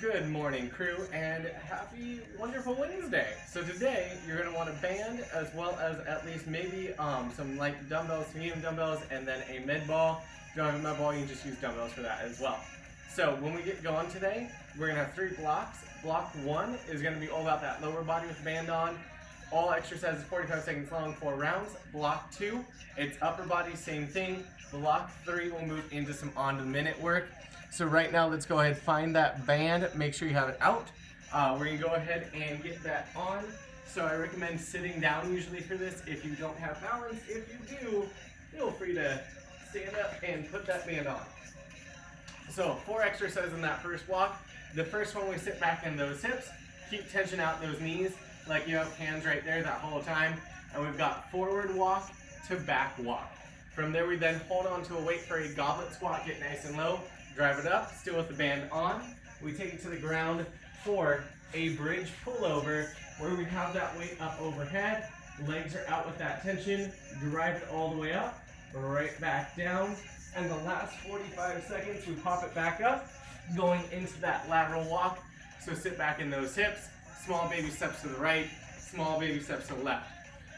good morning, crew, and happy wonderful Wednesday. So today you're going to want a band as well as at least maybe some light dumbbells, medium dumbbells, and then a med ball. If you don't have a med ball, you can just use dumbbells for that as well. So when we get going today, we're going to have 3 blocks. Block 1 is going to be all about that lower body with the band on. All exercises 45 seconds long, 4 rounds. Block 2, it's upper body, same thing. Block 3 will move into some on-the-minute work. So right now, let's go ahead, find that band, make sure you have it out. We're gonna go ahead and get that on. So I recommend sitting down usually for this if you don't have balance. If you do, feel free to stand up and put that band on. So 4 exercises in that first block. The first one, we sit back in those hips, keep tension out those knees, like you have hands right there that whole time. And we've got forward walk to back walk. From there, we then hold on to a weight for a goblet squat, get nice and low. Drive it up, still with the band on. We take it to the ground for a bridge pullover where we have that weight up overhead. Legs are out with that tension. Drive it all the way up, right back down. And the last 45 seconds, we pop it back up, going into that lateral walk. So sit back in those hips. Small baby steps to the right, small baby steps to the left.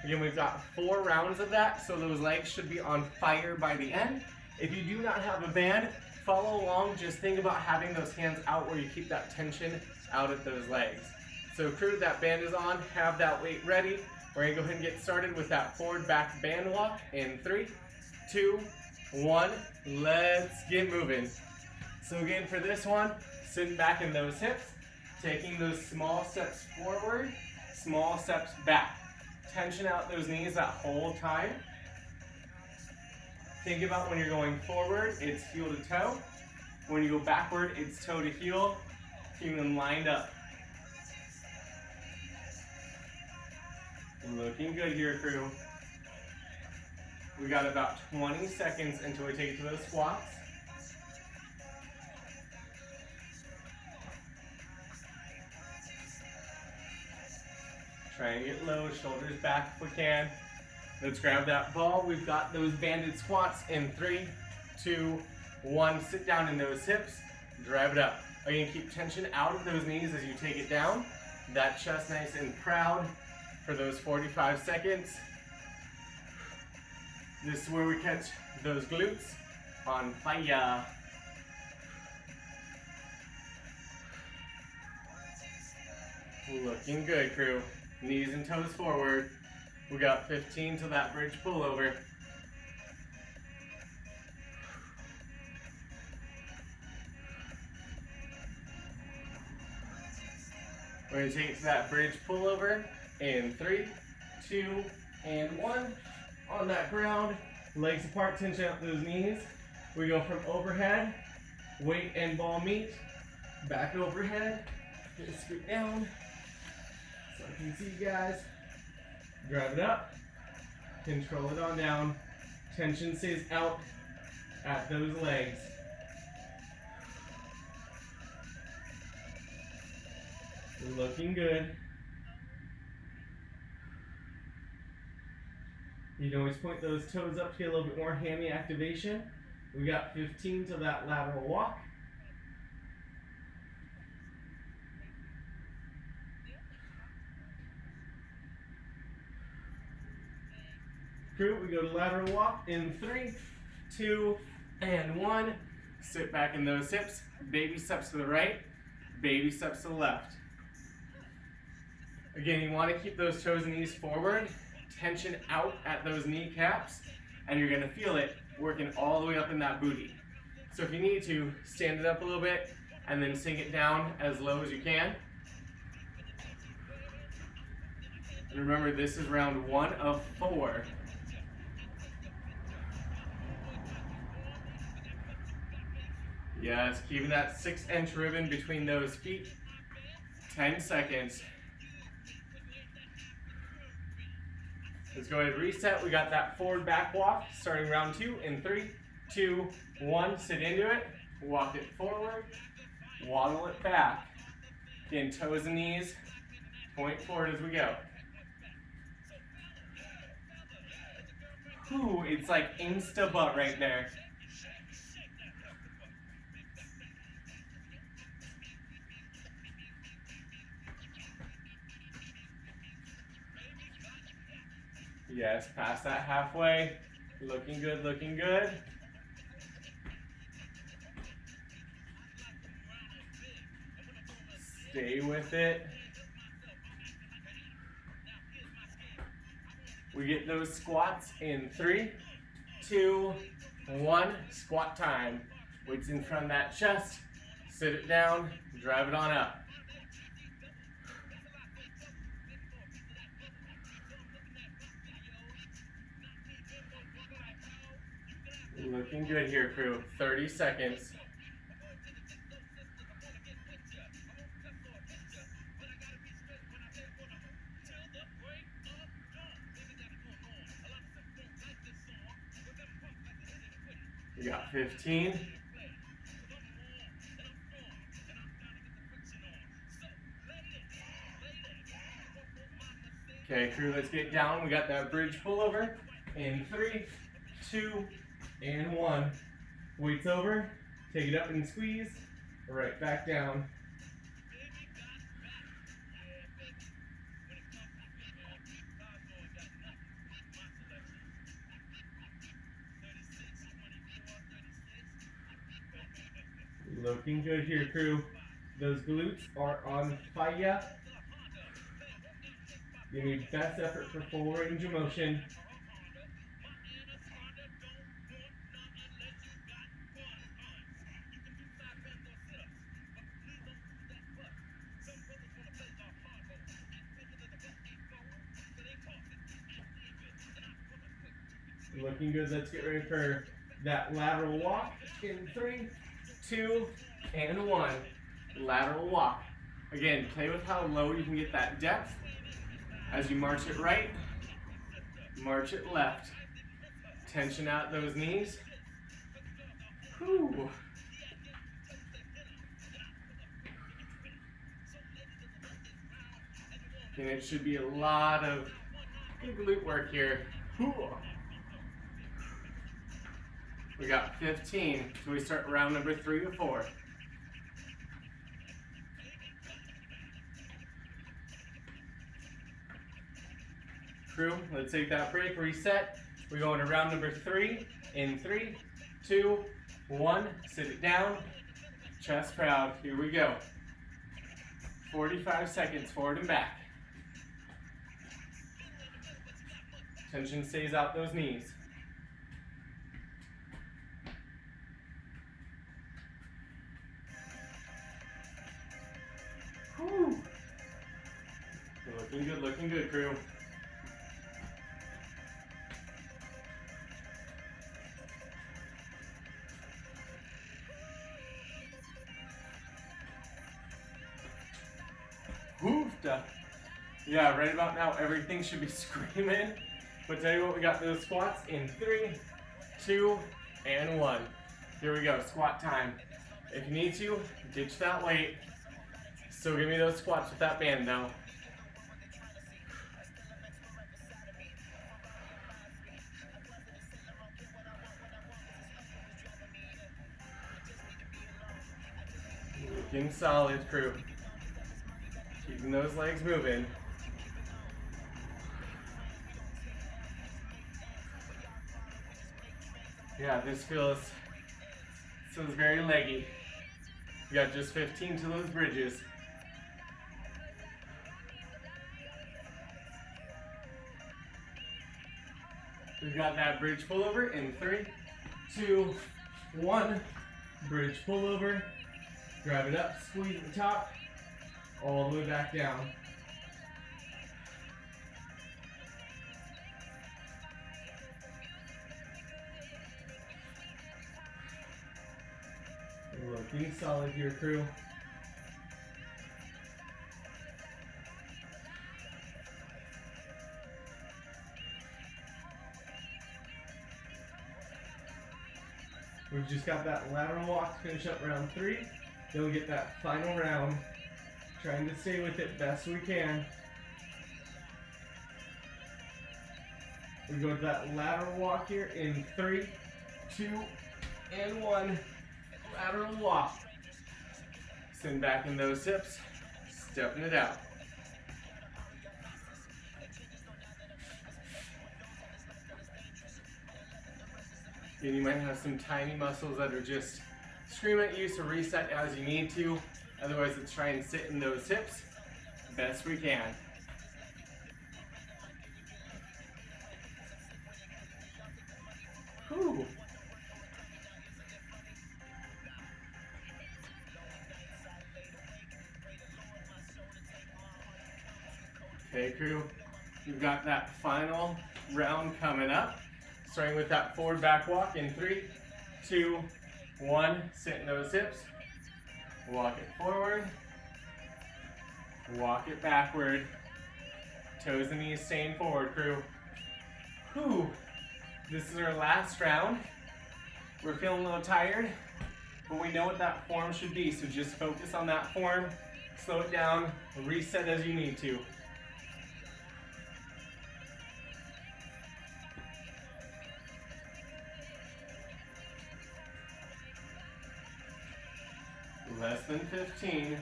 Again, we've got 4 rounds of that, so those legs should be on fire by the end. If you do not have a band, follow along, just think about having those hands out where you keep that tension out at those legs. So crew, that band is on, have that weight ready. We're gonna go ahead and get started with that forward back band walk in 3, 2, 1, let's get moving. So again, for this one, sitting back in those hips, taking those small steps forward, small steps back. Tension out those knees that whole time. Think about when you're going forward, it's heel to toe. When you go backward, it's toe to heel. Keep them lined up. Looking good here, crew. We got about 20 seconds until we take it to those squats. Try and get low, shoulders back if we can. Let's grab that ball. We've got those banded squats in 3, 2, 1. Sit down in those hips, drive it up. Again, keep tension out of those knees as you take it down. That chest nice and proud for those 45 seconds. This is where we catch those glutes on fire. Looking good, crew. Knees and toes forward. We got 15 to that bridge pullover. We're going to take it to that bridge pullover in 3, 2, and 1. On that ground, legs apart, tension out those knees. We go from overhead, weight and ball meet, back overhead, just scoot down. So I can see you guys. Drive it up, control it on down. Tension stays out at those legs. Looking good. You can always point those toes up to get a little bit more hammy activation. We got 15 to that lateral walk. Crew, we go to lateral walk in 3, 2, and 1. Sit back in those hips. Baby steps to the right, baby steps to the left. Again, you want to keep those toes and knees forward, tension out at those kneecaps, and you're going to feel it working all the way up in that booty. So if you need to, stand it up a little bit and then sink it down as low as you can. And remember, this is round 1 of 4. Yes, keeping that 6-inch ribbon between those feet. 10 seconds. Let's go ahead and reset. We got that forward back walk starting round 2 in 3, 2, 1. Sit into it. Walk it forward. Waddle it back. Again, toes and knees. Point forward as we go. Whew, it's like insta butt right there. Yes, past that halfway. Looking good, looking good. Stay with it. We get those squats in 3, 2, 1. Squat time. Weights in front of that chest. Sit it down. Drive it on up. Looking good here, crew. 30 seconds. You got 15. Okay, crew, let's get down. We got that bridge pullover in 3, 2, and 1. Weights over. Take it up and squeeze. Right back down. Looking good here, crew. Those glutes are on fire. Give me best effort for full range of motion. Looking good. Let's get ready for that lateral walk in 3, 2, and 1. Lateral walk. Again, play with how low you can get that depth. As you march it right, march it left. Tension out those knees. Whew. And it should be a lot of good glute work here. Whew. We got 15, so we start round number 3 to 4. Crew, let's take that break, reset. We go into round number 3 in 3, 2, 1. Sit it down, chest proud. Here we go. 45 seconds forward and back. Tension stays out those knees. Whew. Looking good, crew. Woofda. Yeah, right about now, everything should be screaming. But tell you what, we got those squats in 3, 2, and 1. Here we go, squat time. If you need to, ditch that weight. Still give me those squats with that band though. Looking solid, crew. Keeping those legs moving. Yeah, this feels very leggy. We got just 15 to those bridges. We've got that bridge pullover in 3, 2, 1. Bridge pullover. Grab it up, squeeze the top, all the way back down. Looking solid here, crew. We've just got that lateral walk to finish up round 3. Then we'll get that final round. Trying to stay with it best we can. We go to that lateral walk here in 3, 2, and 1. Lateral walk. Send back in those hips. Stepping it out. And you might have some tiny muscles that are just screaming at you, so reset as you need to. Otherwise, let's try and sit in those hips best we can. Whew. Okay, crew, we've got that final round coming up. Starting with that forward back walk in 3, 2, 1. Sit in those hips. Walk it forward. Walk it backward. Toes and knees staying forward, crew. Whew. This is our last round. We're feeling a little tired, but we know what that form should be, so just focus on that form. Slow it down. Reset as you need to. Less than 15.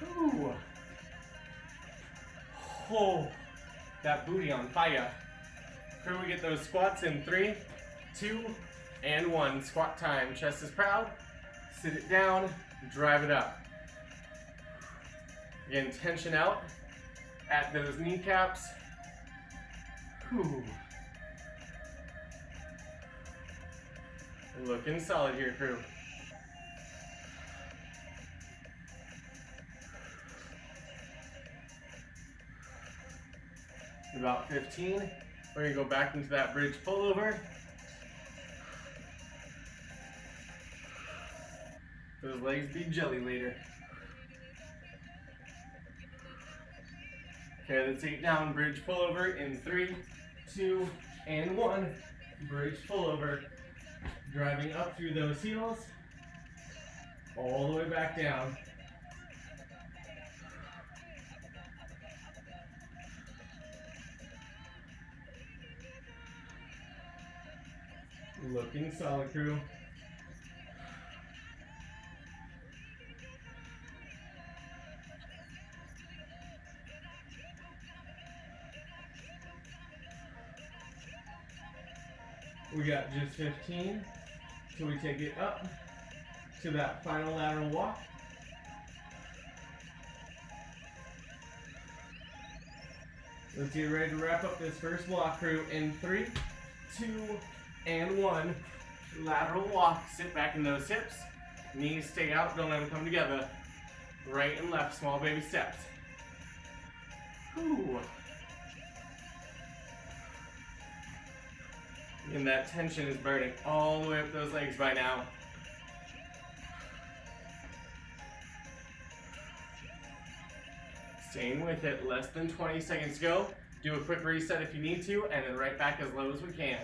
Ooh. Oh, that booty on fire. Crew, we get those squats in 3, 2, and 1. Squat time. Chest is proud. Sit it down. Drive it up. Again, tension out at those kneecaps. Ooh. Looking solid here, crew. About 15. We're gonna go back into that bridge pullover. Those legs be jelly later. Okay, let's take it down. Bridge pullover in 3, 2, and 1. Bridge pullover. Driving up through those heels. All the way back down. Looking solid, crew. We got just 15, so we take it up to that final lateral walk. Let's get ready to wrap up this first block, crew, in 3, 2, and 1. Lateral walk. Sit back in those hips. Knees stay out. Don't let them come together. Right and left. Small baby steps. Whew. And that tension is burning all the way up those legs by now. Staying with it. Less than 20 seconds to go. Do a quick reset if you need to, and then right back as low as we can.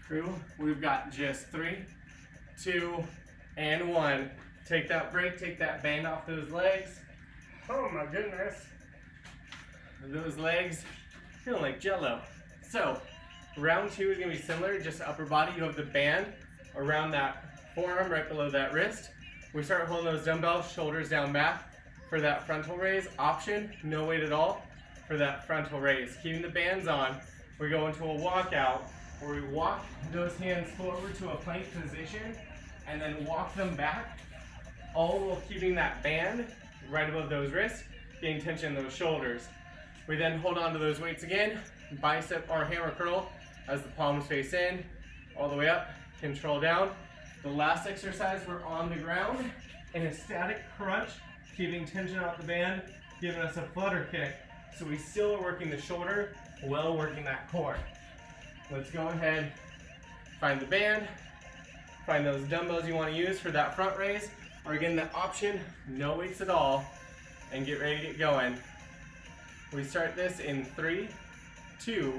Crew, we've got just 3, 2, and 1. Take that break, take that band off those legs. Oh my goodness. Those legs feeling like jello. So, round 2 is going to be similar, just upper body. You have the band around that forearm, right below that wrist. We start holding those dumbbells, shoulders down back. For that frontal raise, option, no weight at all. For that frontal raise, keeping the bands on, we go into a walkout, where we walk those hands forward to a plank position and then walk them back, all while keeping that band right above those wrists, getting tension in those shoulders. We then hold on to those weights again, bicep or hammer curl as the palms face in, all the way up, control down. The last exercise, we're on the ground in a static crunch, keeping tension off the band, giving us a flutter kick. So we still are working the shoulder while working that core. Let's go ahead, find the band, find those dumbbells you want to use for that front raise, or again, the option, no weights at all, and get ready to get going. We start this in 3, 2,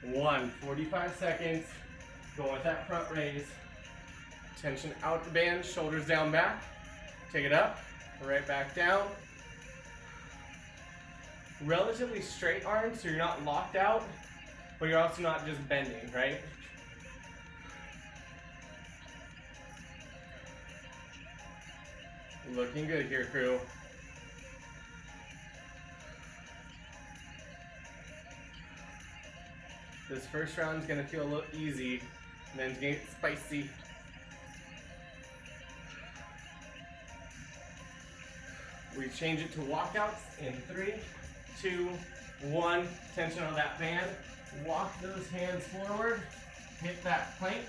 1. 45 seconds, going with that front raise. Tension out the band, shoulders down back, take it up, right back down. Relatively straight arms, so you're not locked out, but you're also not just bending, right? Looking good here, crew. This first round is gonna feel a little easy, and then it's gonna get spicy. We change it to walkouts in 3, 2, 1. Tension on that band. Walk those hands forward. Hit that plank.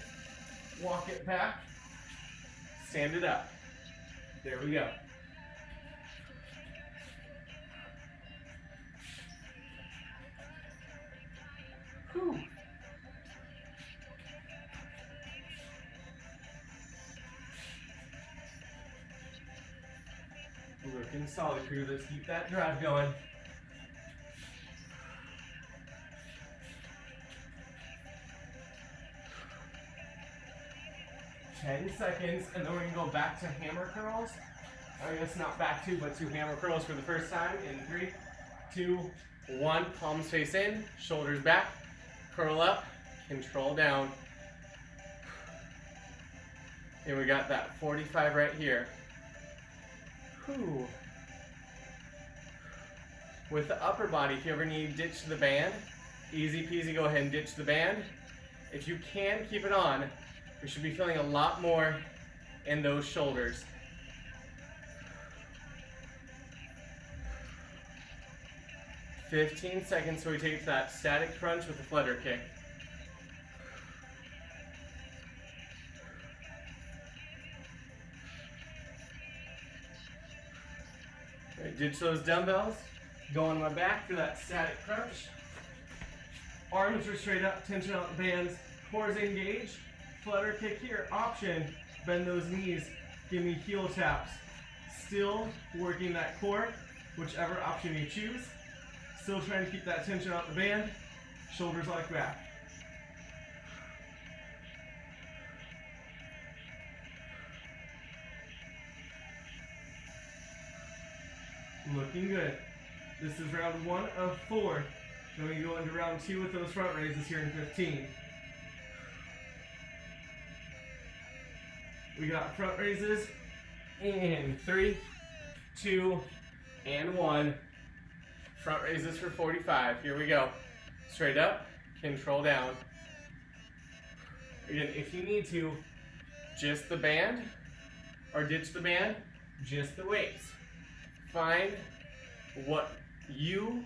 Walk it back. Stand it up. There we go. Whew. Looking solid, crew. Let's keep that drive going. Ten seconds, and then we're gonna go back to hammer curls. I guess not back to, but to hammer curls for the first time in 3, 2, 1. Palms face in, shoulders back, curl up, control down. And we got that 45 right here. Whew. With the upper body, if you ever need to ditch the band, easy peasy, go ahead and ditch the band. If you can keep it on, we should be feeling a lot more in those shoulders. "15 seconds, so we take that static crunch with a flutter kick. All right, ditch those dumbbells. Go on my back for that static crunch. Arms are straight up, tension out the bands, cores engaged. Flutter kick here, option, bend those knees, give me heel taps. Still working that core, whichever option you choose. Still trying to keep that tension out the band, shoulders like back. Looking good. This is round 1 of 4. Then we go into round 2 with those front raises here in 15. We got front raises in 3, 2, and 1. Front raises for 45. Here we go. Straight up, control down. Again, if you need to, just the band, or ditch the band, just the weights. Find what you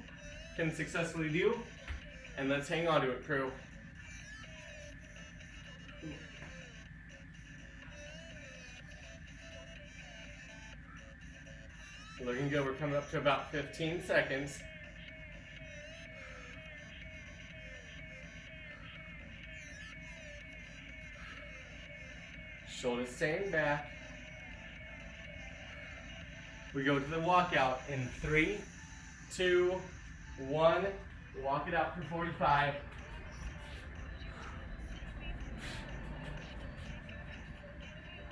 can successfully do, and let's hang on to it, crew. Looking good. We're coming up to about 15 seconds. Shoulders staying back. We go to the walkout in 3, 2, 1. Walk it out for 45.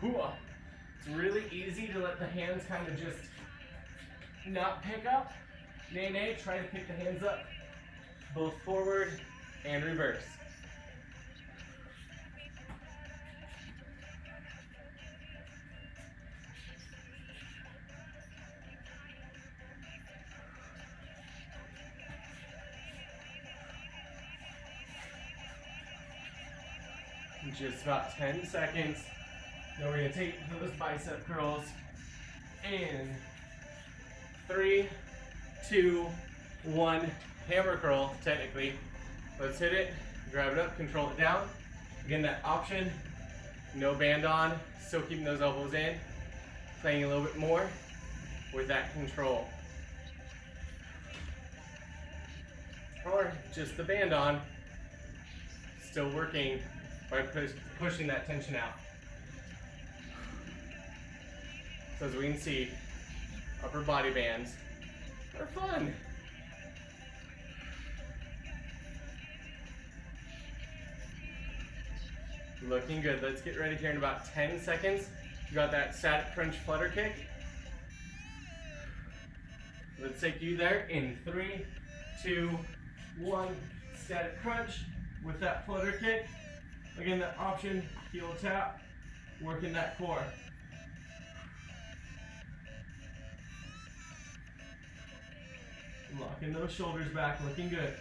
It's really easy to let the hands kind of just not pick up. Nay, try to pick the hands up, both forward and reverse. Just about 10 seconds. Then we're going to take those bicep curls in 3, 2, 1. Hammer curl, technically. Let's hit it, drive it up, control it down. Again, that option, no band on, still keeping those elbows in. Playing a little bit more with that control. Or just the band on, still working by pushing that tension out. So as we can see, upper body bands are fun. Looking good. Let's get ready here in about 10 seconds. You got that static crunch flutter kick. Let's take you there in 3, 2, 1. Static crunch with that flutter kick. Again, that option, heel tap, working that core. Walking those shoulders back, looking good.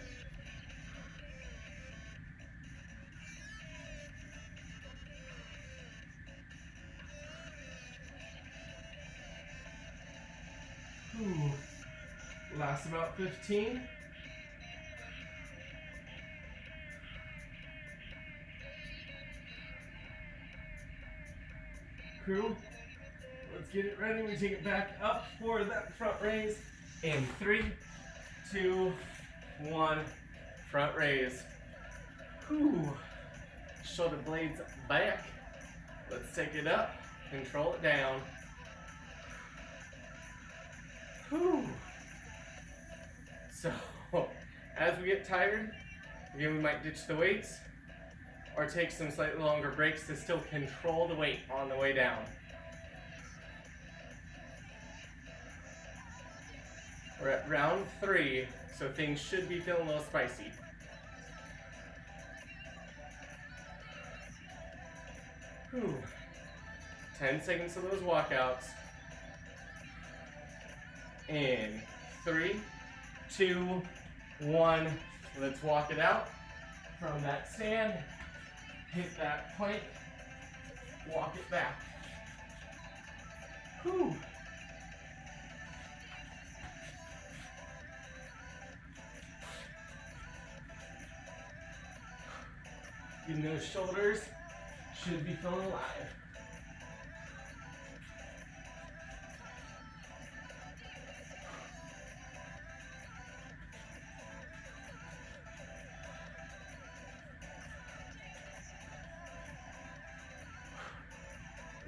Ooh. Last about 15. Crew, let's get it ready. We take it back up for that front raise. In 3, 2, 1, front raise. Whew. Shoulder blades back. Let's take it up, control it down. Whew. So, as we get tired, again, we might ditch the weights or take some slightly longer breaks to still control the weight on the way down. We're at round 3, so things should be feeling a little spicy. Whew. 10 seconds of those walkouts. In 3, 2, 1. Let's walk it out from that stand. Hit that plank. Walk it back. Whew. Getting those shoulders should be feeling alive.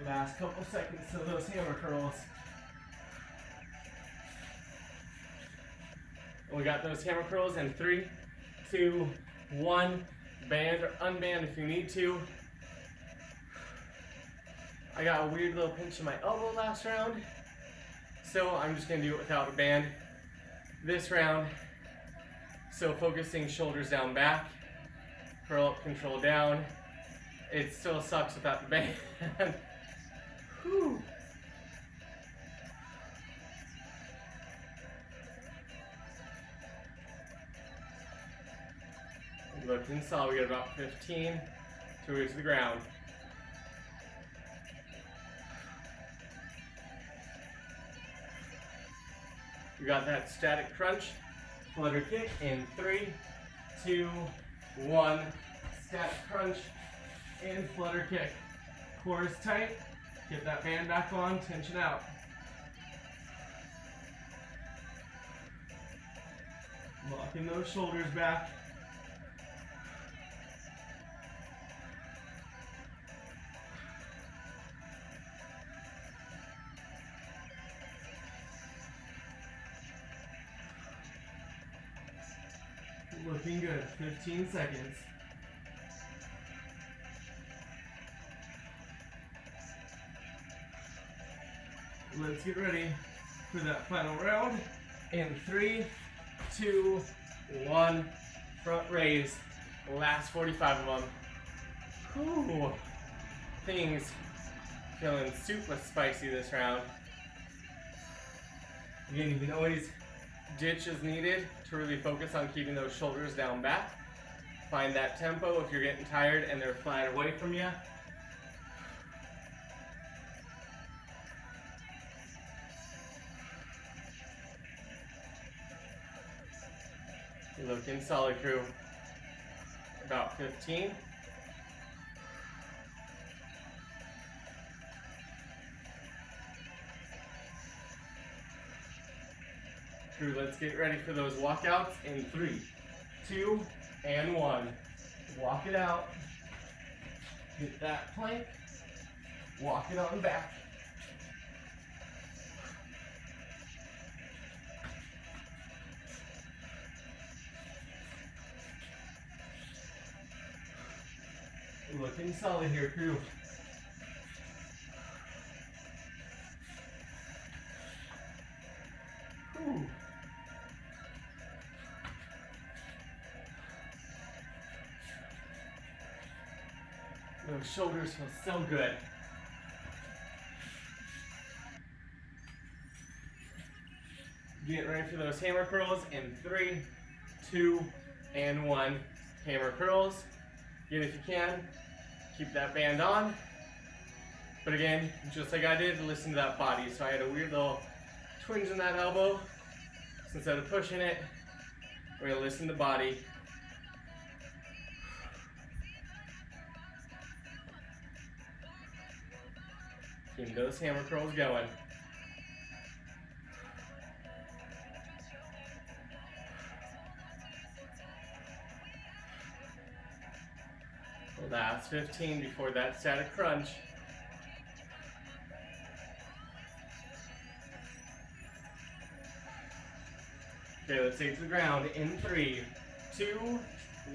Last couple seconds to those hammer curls. We got those hammer curls in 3, 2, 1. Band or unband if you need to. I got a weird little pinch in my elbow last round, so I'm just going to do it without a band this round. So focusing shoulders down back, curl up, control down. It still sucks without the band. Whew. Looking solid, we got about 15 to reach the ground. You got that static crunch, flutter kick in 3, 2, 1. Static crunch and flutter kick. Core is tight, get that band back on, tension out. Locking those shoulders back. Looking good, 15 seconds. Let's get ready for that final round. In 3, 2, 1, front raise. Last 45 of them. Whew. Things feeling super spicy this round. Again, you can always ditch as needed to really focus on keeping those shoulders down back. Find that tempo if you're getting tired and they're flying away from you. Looking solid, crew. About 15. Crew, let's get ready for those walkouts in 3, 2, and 1. Walk it out. Hit that plank. Walk it on back. Looking solid here, crew. Whew. Those shoulders feel so good. Get ready for those hammer curls in 3, 2, and 1. Hammer curls. Again, if you can, keep that band on. But again, just like I did, listen to that body. So I had a weird little twinge in that elbow. So instead of pushing it, we're gonna listen to the body. Keep those hammer curls going. Last 15 before that static crunch. Okay, let's take to the ground in 3, 2,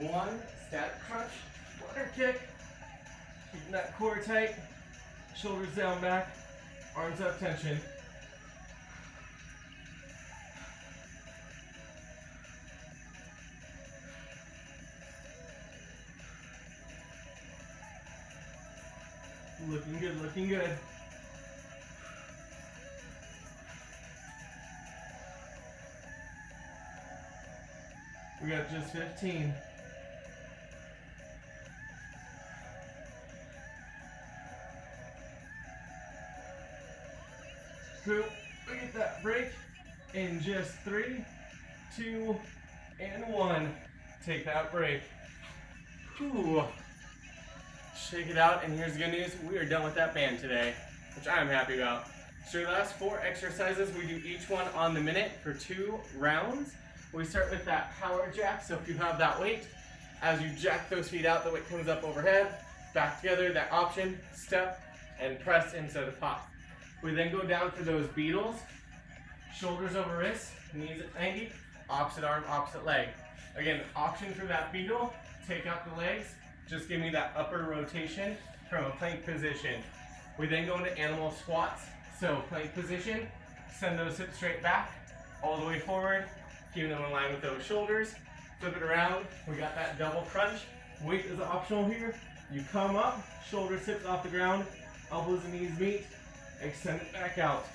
1. Static crunch, flutter kick. Keeping that core tight. Shoulders down back, arms up, tension. Looking good, looking good. We got just 15. Cool. We get that break in just 3, 2, and 1. Take that break. Ooh. Shake it out, and here's the good news. We are done with that band today, which I'm happy about. So the last 4 exercises, we do each one on the minute for 2 rounds. We start with that power jack. So if you have that weight, as you jack those feet out, the weight comes up overhead, back together, that option, step, and press instead of pop. We then go down for those Beetles, shoulders over wrists, knees at 90, opposite arm, opposite leg. Again, option for that Beetle, take out the legs, just give me that upper rotation from a plank position. We then go into animal squats. So plank position, send those hips straight back, all the way forward, keeping them in line with those shoulders. Flip it around, we got that double crunch. Weight is optional here. You come up, shoulders, hips off the ground, elbows and knees meet, extend it back out.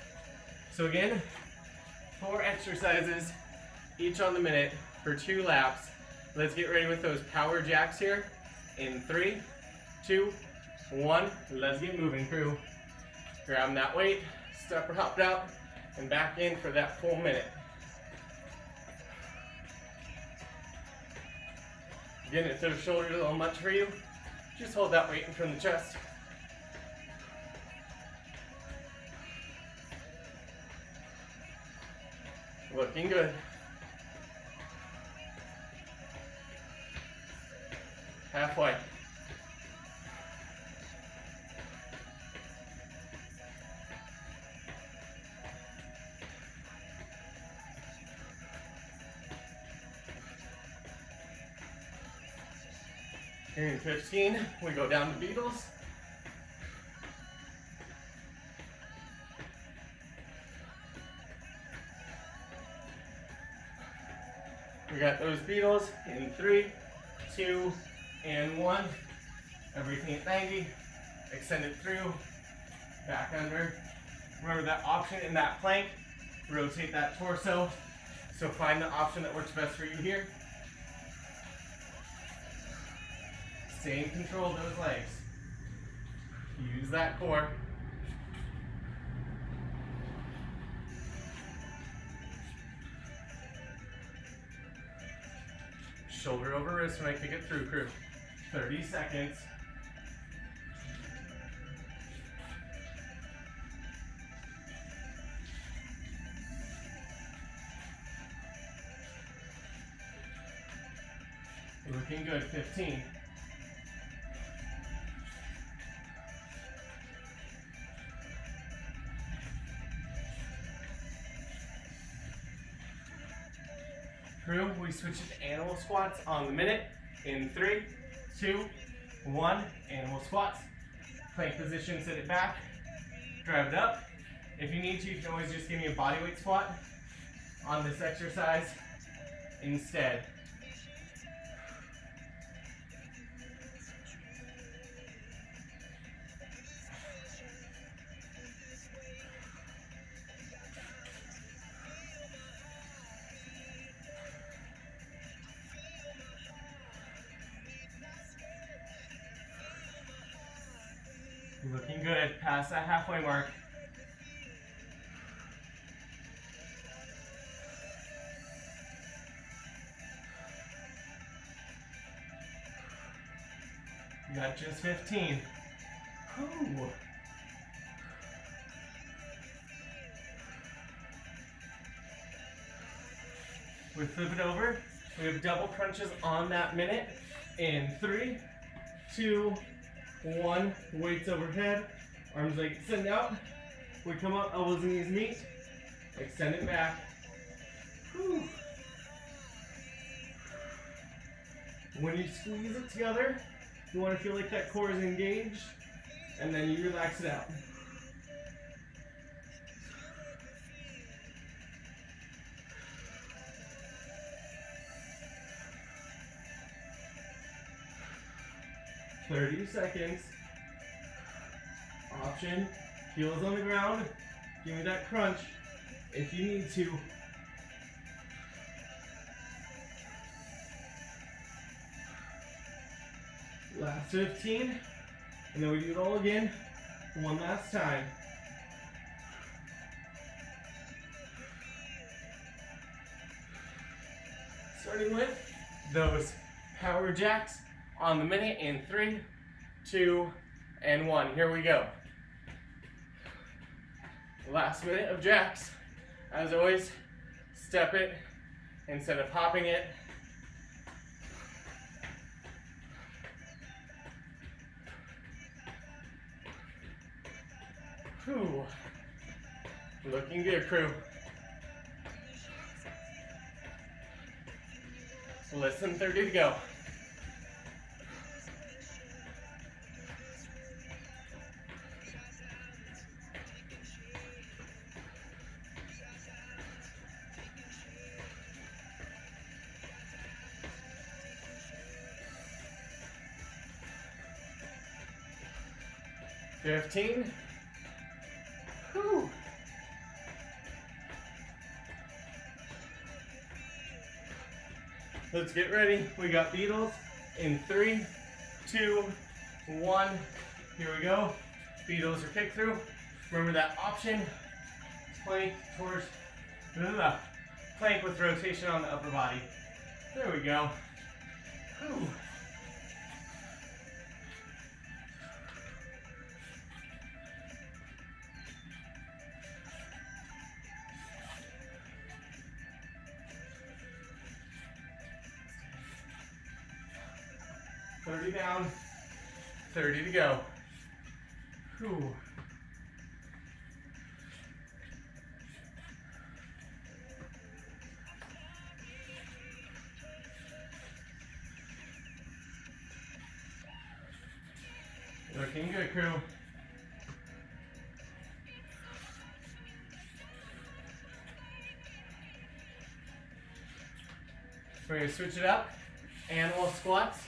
So again, 4 exercises, each on the minute for 2 laps. Let's get ready with those power jacks here. In 3, 2, 1, let's get moving, crew. Grab that weight, step or hop out, and back in for that full minute. Again, if the shoulder's a little much for you, just hold that weight in front of the chest. Looking good. Halfway. Here in 15, we go down to Beetles. We got those Beetles in 3, 2, and 1. Everything at 90. Extend it through. Back under. Remember that option in that plank. Rotate that torso. So find the option that works best for you here. Stay in control of those legs. Use that core. Shoulder over wrist when I kick it through, crew. 30 seconds. Looking good, 15. Crew, we switch to animal squats on the minute in 3, 2, 1. Animal squats. Plank position, sit it back, drive it up. If you need to, you can always just give me a bodyweight squat on this exercise instead. Looking good, past that halfway mark. You got just 15. Whew. We flip it over. We have double crunches on that minute. In 3, 2, 1. Weights overhead. Arms like extend out. We come up, elbows and knees meet. Extend it back. Whew. When you squeeze it together, you want to feel like that core is engaged, and then you relax it out. "30 seconds. Option, heels on the ground. Give me that crunch if you need to. Last 15, and then we do it all again one last time. Starting with those power jacks on the minute in 3, 2, and 1. Here we go. Last minute of jacks. As always, step it instead of hopping it. Whew. Looking good, crew. Less than 30 to go. "15. Whew. Let's get ready. We got Beetles in 3, 2, 1. Here we go. Beetles or kick through. Remember that option. Plank towards plank with rotation on the upper body. There we go. Whew. "30 down, 30 to go." Whew. Looking good, crew. We're going to switch it up. Animal squats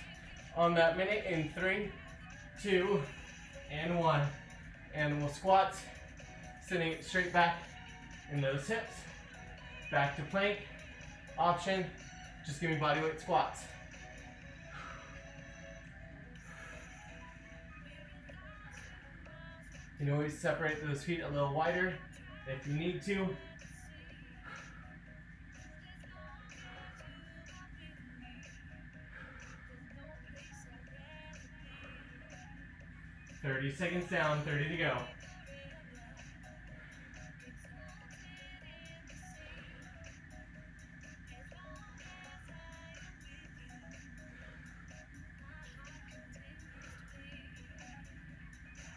on that minute in 3, 2, and 1. Animal squats, sitting it straight back in those hips. Back to plank. Option, just give me bodyweight squats. You can always separate those feet a little wider if you need to. "30 seconds down, 30 to go."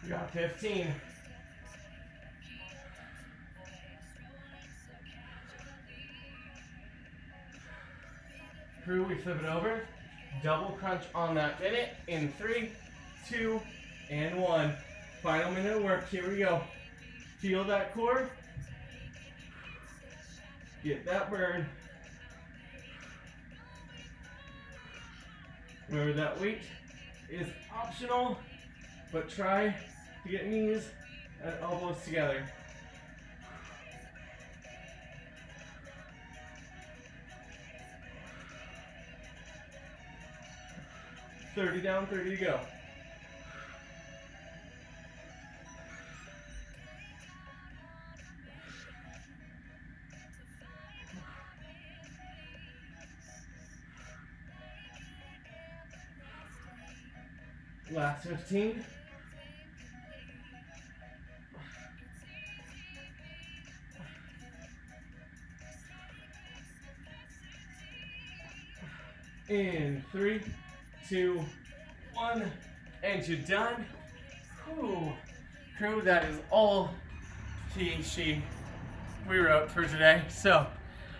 We got 15. Crew, we flip it over. Double crunch on that minute in 3, 2, and 1. Final minute of work. Here we go. Feel that core. Get that burn. Remember that weight is optional, but try to get knees and elbows together. "30 down, 30 to go." Last 15. In 3, 2, 1, and you're done. Whew. Crew, that is all THC we wrote for today. So